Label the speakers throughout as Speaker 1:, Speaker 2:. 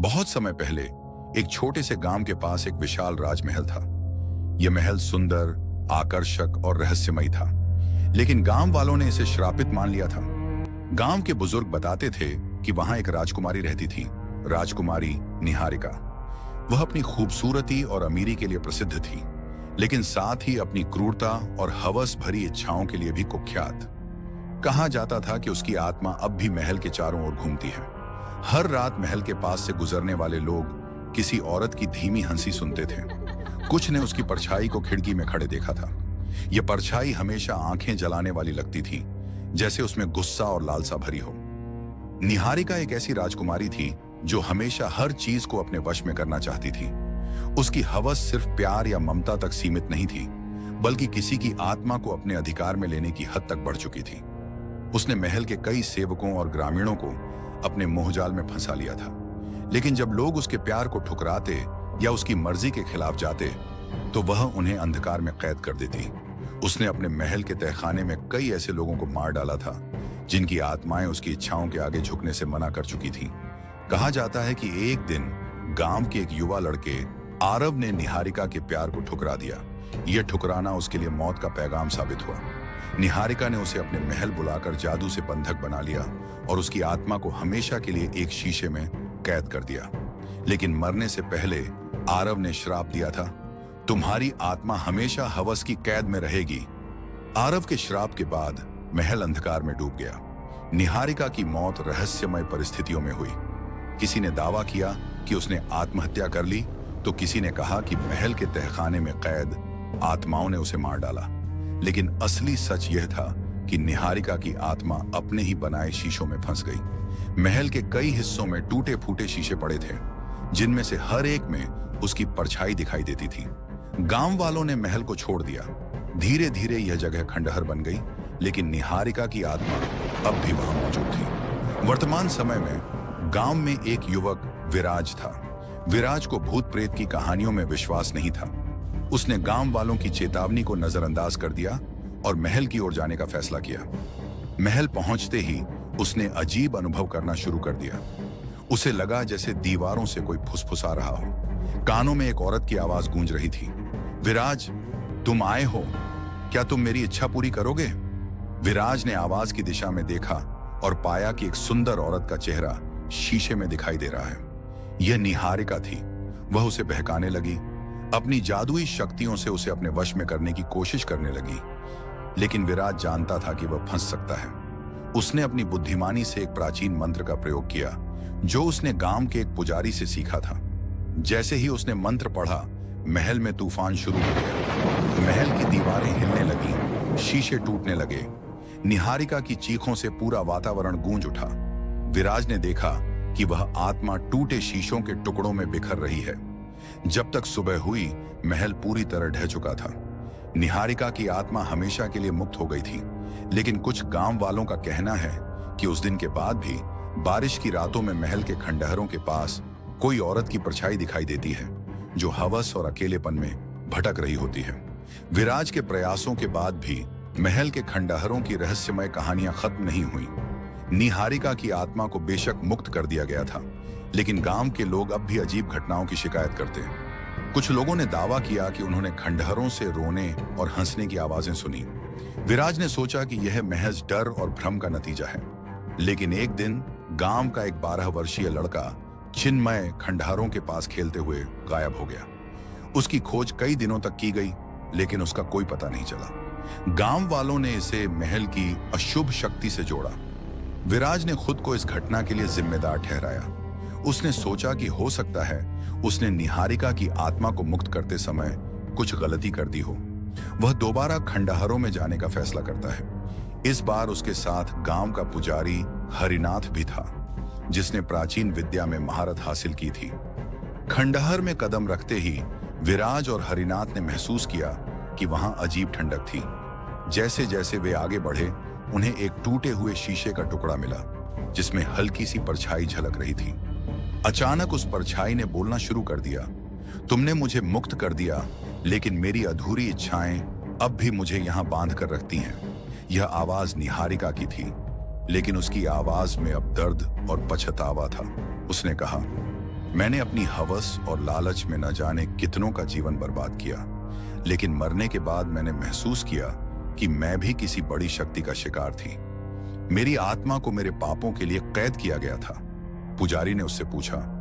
Speaker 1: बहुत समय पहले एक छोटे से गांव के पास एक विशाल राजमहल था। यह महल सुंदर, आकर्षक और रहस्यमयी था, लेकिन गांव वालों ने इसे श्रापित मान लिया था। गांव के बुजुर्ग बताते थे कि वहां एक राजकुमारी रहती थी, राजकुमारी निहारिका। वह अपनी खूबसूरती और अमीरी के लिए प्रसिद्ध थी, लेकिन साथ ही अपनी क्रूरता और हवस भरी इच्छाओं के लिए भी कुख्यात। कहा जाता था कि उसकी आत्मा अब भी महल के चारों ओर घूमती है। हर रात महल के पास से गुजरने वाले लोग किसी औरत की धीमी हंसी सुनते थे। कुछ ने उसकी परछाई को खिड़की में खड़े देखा था। यह परछाई हमेशा आंखें जलाने वाली लगती थी, जैसे उसमें गुस्सा और लालसा भरी हो। निहारिका एक ऐसी राजकुमारी थी जो हमेशा हर चीज को अपने वश में करना चाहती थी। उसकी हवस सिर्फ प्यार या ममता तक सीमित नहीं थी, बल्कि किसी की आत्मा को अपने अधिकार में लेने की हद तक बढ़ चुकी थी। उसने महल के कई सेवकों और ग्रामीणों को अपने मोहजाल में फंसा लिया था, लेकिन जब लोग उसके प्यार को ठुकराते या उसकी मर्जी के खिलाफ जाते, तो वह उन्हें अंधकार में कैद कर देती। उसने अपने महल के तहखाने में कई ऐसे लोगों को मार डाला था जिनकी आत्माएं उसकी इच्छाओं के आगे झुकने से मना कर चुकी थीं। कहा जाता है कि एक दिन गांव के एक युवा लड़के आरव ने निहारिका के प्यार को ठुकरा दिया। यह ठुकराना उसके लिए मौत का पैगाम साबित हुआ। निहारिका ने उसे अपने महल बुलाकर जादू से बंधक बना लिया और उसकी आत्मा को हमेशा के लिए एक शीशे में कैद कर दिया। लेकिन मरने से पहले आरव ने श्राप दिया था, तुम्हारी आत्मा हमेशा हवस की कैद में रहेगी। आरव के श्राप के बाद महल अंधकार में डूब गया। निहारिका की मौत रहस्यमय परिस्थितियों में हुई। किसी ने दावा किया कि उसने आत्महत्या कर ली, तो किसी ने कहा कि महल के तहखाने में कैद आत्माओं ने उसे मार डाला। लेकिन असली सच यह था कि निहारिका की आत्मा अपने ही बनाए शीशों में फंस गई। महल के कई हिस्सों में टूटे फूटे शीशे पड़े थे, जिनमें से हर एक में उसकी परछाई दिखाई देती थी। गांव वालों ने महल को छोड़ दिया। धीरे धीरे यह जगह खंडहर बन गई, लेकिन निहारिका की आत्मा अब भी वहां मौजूद थी। वर्तमान समय में गांव में एक युवक विराज था। विराज को भूत प्रेत की कहानियों में विश्वास नहीं था। उसने गांव वालों की चेतावनी को नजरअंदाज कर दिया और महल की ओर जाने का फैसला किया। महल पहुंचते ही उसने अजीब अनुभव करना शुरू कर दिया। उसे लगा जैसे दीवारों से कोई फुसफुसा रहा हो। कानों में एक औरत की आवाज गूंज रही थी, विराज, तुम आए हो, क्या तुम मेरी इच्छा पूरी करोगे? विराज ने आवाज की दिशा में देखा और पाया कि एक सुंदर औरत का चेहरा शीशे में दिखाई दे रहा है। यह निहारिका थी। वह उसे बहकाने लगी, अपनी जादुई शक्तियों से उसे अपने वश में करने की कोशिश करने लगी। लेकिन विराज जानता था कि वह फंस सकता है। उसने अपनी बुद्धिमानी से एक प्राचीन मंत्र का प्रयोग किया, जो उसने गांव के एक पुजारी से सीखा था। जैसे ही उसने मंत्र पढ़ा, महल में तूफान शुरू हो गया। महल की दीवारें हिलने लगी, शीशे टूटने लगे। निहारिका की चीखों से पूरा वातावरण गूंज उठा। विराज ने देखा कि वह आत्मा टूटे शीशों के टुकड़ों में बिखर रही है। जब तक सुबह हुई, महल पूरी तरह ढह चुका था। निहारिका की आत्मा हमेशा के लिए मुक्त हो गई थी, लेकिन कुछ गांव वालों का कहना है कि उस दिन के बाद भी बारिश की रातों में महल के खंडहरों के पास कोई औरत की परछाई दिखाई देती है, जो हवस और अकेलेपन में भटक रही होती है। विराज के प्रयासों के बाद भी महल के खंडहरों की रहस्यमय कहानियां खत्म नहीं हुई। निहारिका की आत्मा को बेशक मुक्त कर दिया गया था, लेकिन गांव के लोग अब भी अजीब घटनाओं की शिकायत करते हैं। कुछ लोगों ने दावा किया कि उन्होंने खंडहरों से रोने और हंसने की आवाजें सुनी। विराज ने सोचा कि यह महज डर और भ्रम का नतीजा है। लेकिन एक दिन गांव का एक 12 वर्षीय लड़का चिन्मय खंडहरों के पास खेलते हुए गायब हो गया। उसकी खोज कई दिनों तक की गई, लेकिन उसका कोई पता नहीं चला। गांव वालों ने इसे महल की अशुभ शक्ति से जोड़ा। विराज ने खुद को इस घटना के लिए जिम्मेदार ठहराया। उसने सोचा कि हो सकता है उसने निहारिका की आत्मा को मुक्त करते समय कुछ गलती कर दी हो। वह दोबारा खंडहरों में जाने का फैसला करता है। इस बार उसके साथ गांव का पुजारी हरिनाथ भी था, जिसने प्राचीन विद्या में महारत हासिल की थी। खंडहर में कदम रखते ही विराज और हरिनाथ ने महसूस किया कि वहां अजीब ठंडक थी। जैसे जैसे वे आगे बढ़े, उन्हें एक टूटे हुए शीशे का टुकड़ा मिला, जिसमें हल्की सी परछाई झलक रही थी। अचानक उस परछाई ने बोलना शुरू कर दिया, तुमने मुझे मुक्त कर दिया, लेकिन मेरी अधूरी इच्छाएं अब भी मुझे यहाँ बांध कर रखती हैं। यह आवाज निहारिका की थी, लेकिन उसकी आवाज में अब दर्द और पछतावा था। उसने कहा, मैंने अपनी हवस और लालच में न जाने कितनों का जीवन बर्बाद किया, लेकिन मरने के बाद मैंने महसूस किया कि मैं भी किसी बड़ी शक्ति का शिकार थी। मेरी आत्मा को मेरे पापों के लिए कैद किया गया था। पुजारी ने उससे पूछा,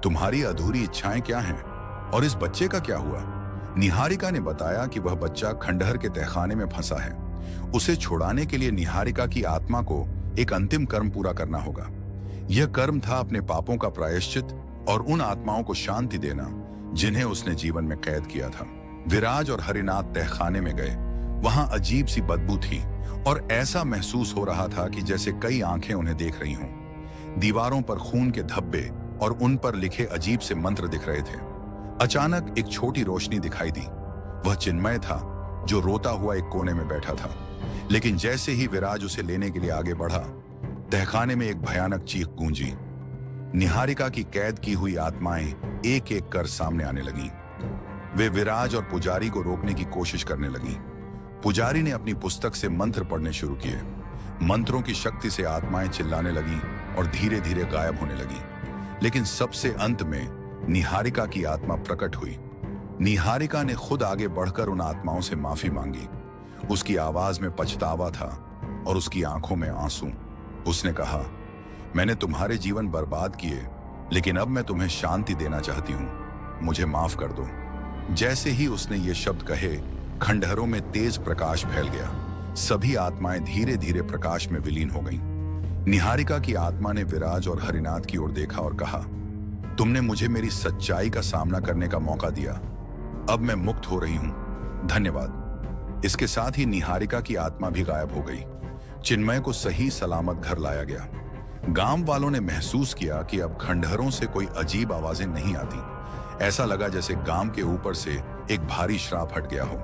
Speaker 1: तुम्हारी अधूरी इच्छाएं क्या हैं और इस बच्चे का क्या हुआ? निहारिका ने बताया कि वह बच्चा खंडहर के तहखाने में फंसा है। उसे छुड़ाने के लिए निहारिका की आत्मा को एक अंतिम कर्म पूरा करना होगा। यह कर्म था अपने पापों का प्रायश्चित और उन आत्माओं को शांति देना जिन्हें उसने जीवन में कैद किया था। विराज और हरिनाथ तहखाने में गए। वहां अजीब सी बदबू थी और ऐसा महसूस हो रहा था कि जैसे कई आंखें उन्हें देख रही हों। दीवारों पर खून के धब्बे और उन पर लिखे अजीब से मंत्र दिख रहे थे। अचानक एक छोटी रोशनी दिखाई दी। वह चिन्मय था, जो रोता हुआ एक कोने में बैठा था। लेकिन जैसे ही विराज उसे लेने के लिए आगे बढ़ा, तहखाने में एक भयानक चीख गूंजी। निहारिका की कैद की हुई आत्माएं एक एक कर सामने आने लगीं। वे विराज और पुजारी को रोकने की कोशिश करने लगीं। पुजारी ने अपनी पुस्तक से मंत्र पढ़ने शुरू किए। मंत्रों की शक्ति से आत्माएं चिल्लाने लगीं और धीरे धीरे गायब होने लगीं। लेकिन सबसे अंत में निहारिका की आत्मा प्रकट हुई। निहारिका ने खुद आगे बढ़कर उन आत्माओं से माफी मांगी। उसकी आवाज में पछतावा था और उसकी आंखों में आंसू। उसने कहा, मैंने तुम्हारे जीवन बर्बाद किए, लेकिन अब मैं तुम्हें शांति देना चाहती हूं। मुझे माफ कर दो। जैसे ही उसने ये शब्द कहे, खंडहरों में तेज प्रकाश फैल गया। सभी आत्माएं धीरे धीरे प्रकाश में विलीन हो गईं। निहारिका की आत्मा ने विराज और हरिनाथ की ओर देखा और कहा, तुमने मुझे मेरी सच्चाई का सामना करने का मौका दिया। अब मैं मुक्त हो रही हूं। धन्यवाद। इसके साथ ही निहारिका की आत्मा भी गायब हो गई। चिन्मय को सही सलामत घर लाया गया। गांव वालों ने महसूस किया कि अब खंडहरों से कोई अजीब आवाजें नहीं आती। ऐसा लगा जैसे गांव के ऊपर से एक भारी श्राप हट गया हो।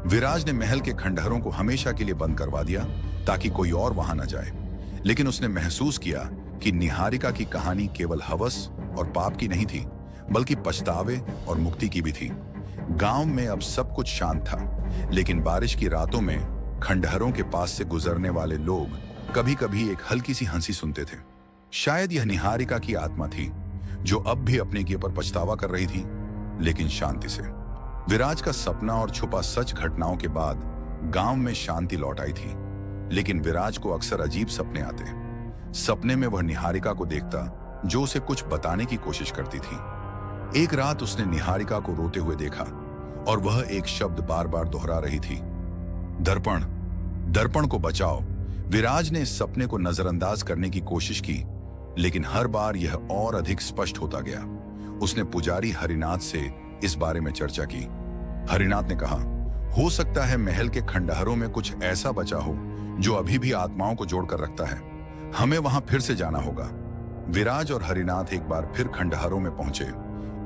Speaker 1: विराज ने महल के खंडहरों को हमेशा के लिए बंद करवा दिया ताकि कोई और वहां न जाए। लेकिन उसने महसूस किया कि निहारिका की कहानी केवल हवस और पाप की नहीं थी, बल्कि पछतावे और मुक्ति की भी थी। गांव में अब सब कुछ शांत था, लेकिन बारिश की रातों में खंडहरों के पास से गुजरने वाले लोग कभी-कभी एक हल्की सी हंसी सुनते थे। शायद यह निहारिका की आत्मा थी, जो अब भी अपने किए पर पछतावा कर रही थी, लेकिन शांति से। विराज का सपना और छुपा सच घटनाओं के बाद गांव में शांति लौट आई थी। लेकिन विराज को अक्सर अजीब सपने आते। सपने में वह निहारिका को देखता, जो उसे कुछ बताने की कोशिश करती थी। एक रात उसने निहारिका को रोते हुए देखा और वह एक शब्द बार बार दोहरा रही थी, दर्पण, दर्पण को बचाओ। विराज ने इस सपने को नजरअंदाज करने की कोशिश की, लेकिन हर बार यह और अधिक स्पष्ट होता गया। उसने पुजारी हरिनाथ से इस बारे में चर्चा की। हरिनाथ ने कहा, हो सकता है महल के खंडहरों में कुछ ऐसा बचा हो जो अभी भी आत्माओं को जोड़कर रखता है। हमें वहां फिर से जाना होगा। विराज और हरिनाथ एक बार फिर खंडहरों में पहुंचे।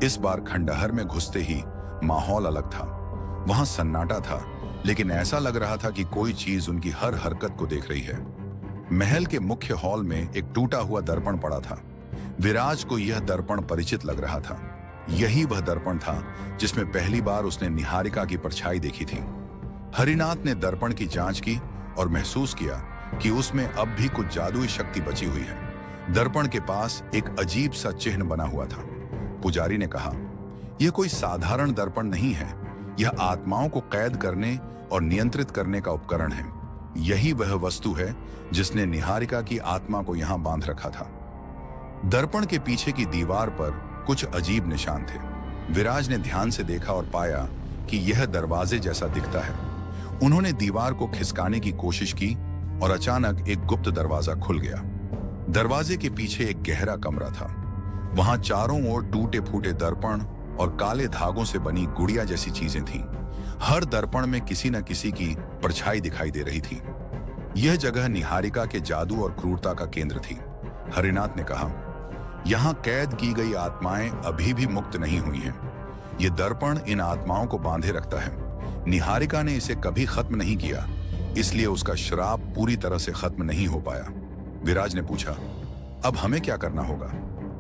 Speaker 1: इस बार खंडहर में घुसते ही माहौल अलग था। वहां सन्नाटा था, लेकिन ऐसा लग रहा था कि कोई चीज उनकी हर हरकत को देख रही है। महल के मुख्य हॉल में एक टूटा हुआ दर्पण पड़ा था। विराज को यह दर्पण परिचित लग रहा था। यही वह दर्पण था जिसमें पहली बार उसने निहारिका की परछाई देखी थी। हरिनाथ ने दर्पण की जांच की और महसूस किया कि उसमें अब भी कुछ जादुई शक्ति बची हुई है। दर्पण के पास एक अजीब सा चिन्ह बना हुआ था। पुजारी ने कहा, यह कोई साधारण दर्पण नहीं है, यह आत्माओं को कैद करने और नियंत्रित करने का उपकरण है। यही वह वस्तु है जिसने निहारिका की आत्मा को यहां बांध रखा था। दर्पण के पीछे की दीवार पर कुछ अजीब निशान थे। विराज ने ध्यान से देखा और पाया कि यह दरवाजे जैसा दिखता है। उन्होंने दीवार को खिसकाने की कोशिश की और अचानक एक गुप्त दरवाजा खुल गया। दरवाजे के पीछे एक गहरा कमरा था। वहां चारों ओर टूटे फूटे दर्पण और काले धागों से बनी गुड़िया जैसी चीजें थीं। हर दर्पण में किसी न किसी की परछाई दिखाई दे रही थी। यह जगह निहारिका के जादू और क्रूरता का केंद्र थी। हरिनाथ ने कहा, यहां कैद की गई आत्माएं अभी भी मुक्त नहीं हुई हैं। यह दर्पण इन आत्माओं को बांधे रखता है। निहारिका ने इसे कभी खत्म नहीं किया, इसलिए उसका श्राप पूरी तरह से खत्म नहीं हो पाया। विराज ने पूछा, अब हमें क्या करना होगा?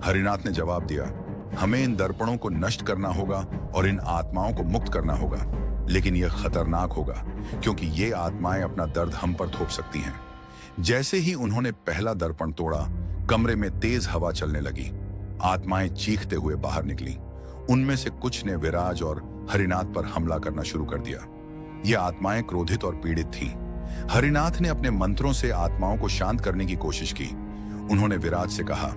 Speaker 1: हरिनाथ ने जवाब दिया, हमें इन दर्पणों को नष्ट करना होगा और इन आत्माओं को मुक्त करना होगा। लेकिन यह खतरनाक होगा, क्योंकि ये आत्माएं अपना दर्द हम पर थोप सकती हैं। जैसे ही उन्होंने पहला दर्पण तोड़ा, कमरे में तेज हवा चलने लगी। आत्माएं चीखते हुए बाहर निकली। उनमें से कुछ ने विराज और हरिनाथ पर हमला करना शुरू कर दिया। ये आत्माएं क्रोधित और पीड़ित थीं। हरिनाथ ने अपने मंत्रों से आत्माओं को शांत करने की कोशिश की। उन्होंने विराज से कहा,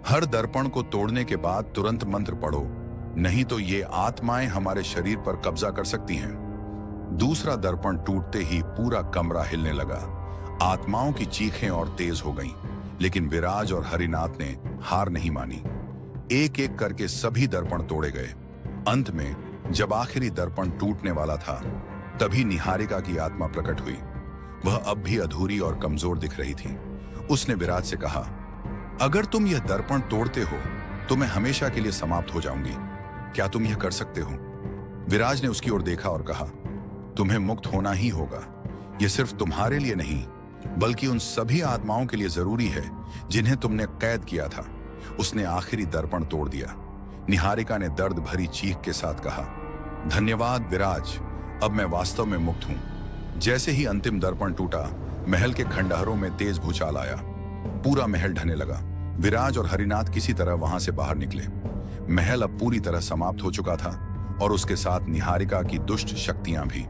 Speaker 1: हर दर्पण को तोड़ने के बाद तुरंत मंत्र पढ़ो, नहीं तो ये आत्माएं हमारे शरीर पर कब्जा कर सकती हैं। दूसरा दर्पण टूटते ही पूरा कमरा हिलने लगा। आत्माओं की चीखें और तेज हो गईं, लेकिन विराज और हरिनाथ ने हार नहीं मानी। एक एक करके सभी दर्पण तोड़े गए। अंत में जब आखिरी दर्पण टूटने वाला था, तभी निहारिका की आत्मा प्रकट हुई। वह अब भी अधूरी और कमजोर दिख रही थी। उसने विराज से कहा, अगर तुम यह दर्पण तोड़ते हो तो मैं हमेशा के लिए समाप्त हो जाऊंगी। क्या तुम यह कर सकते हो? विराज ने उसकी ओर देखा और कहा, तुम्हें मुक्त होना ही होगा। यह सिर्फ तुम्हारे लिए नहीं, बल्कि उन सभी आत्माओं के लिए जरूरी है जिन्हें तुमने कैद किया था। उसने आखिरी दर्पण तोड़ दिया। निहारिका ने दर्द भरी चीख के साथ कहा, धन्यवाद विराज, अब मैं वास्तव में मुक्त हूं। जैसे ही अंतिम दर्पण टूटा, महल के खंडहरों में तेज भूचाल आया। पूरा महल ढहने लगा। विराज और हरिनाथ किसी तरह वहां से बाहर निकले। महल अब पूरी तरह समाप्त हो चुका था और उसके साथ निहारिका की दुष्ट शक्तियां भी।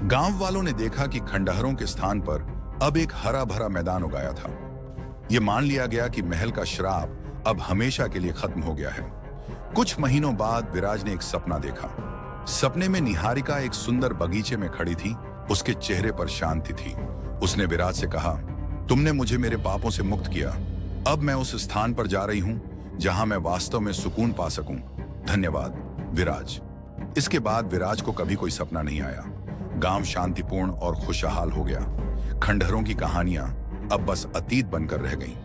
Speaker 1: गांव वालों ने देखा कि खंडहरों के स्थान पर अब एक हरा भरा मैदान उगाया था। यह मान लिया गया कि महल का श्राप अब हमेशा के लिए खत्म हो गया है। कुछ महीनों बाद विराज ने एक सपना देखा। सपने में निहारिका एक सुंदर बगीचे में खड़ी थी। उसके चेहरे पर शांति थी। उसने विराज से कहा, तुमने मुझे मेरे पापों से मुक्त किया। अब मैं उस स्थान पर जा रही हूं जहां मैं वास्तव में सुकून पा सकूं। धन्यवाद विराज। इसके बाद विराज को कभी कोई सपना नहीं आया। गांव शांतिपूर्ण और खुशहाल हो गया। खंडहरों की कहानियां अब बस अतीत बनकर रह गईं।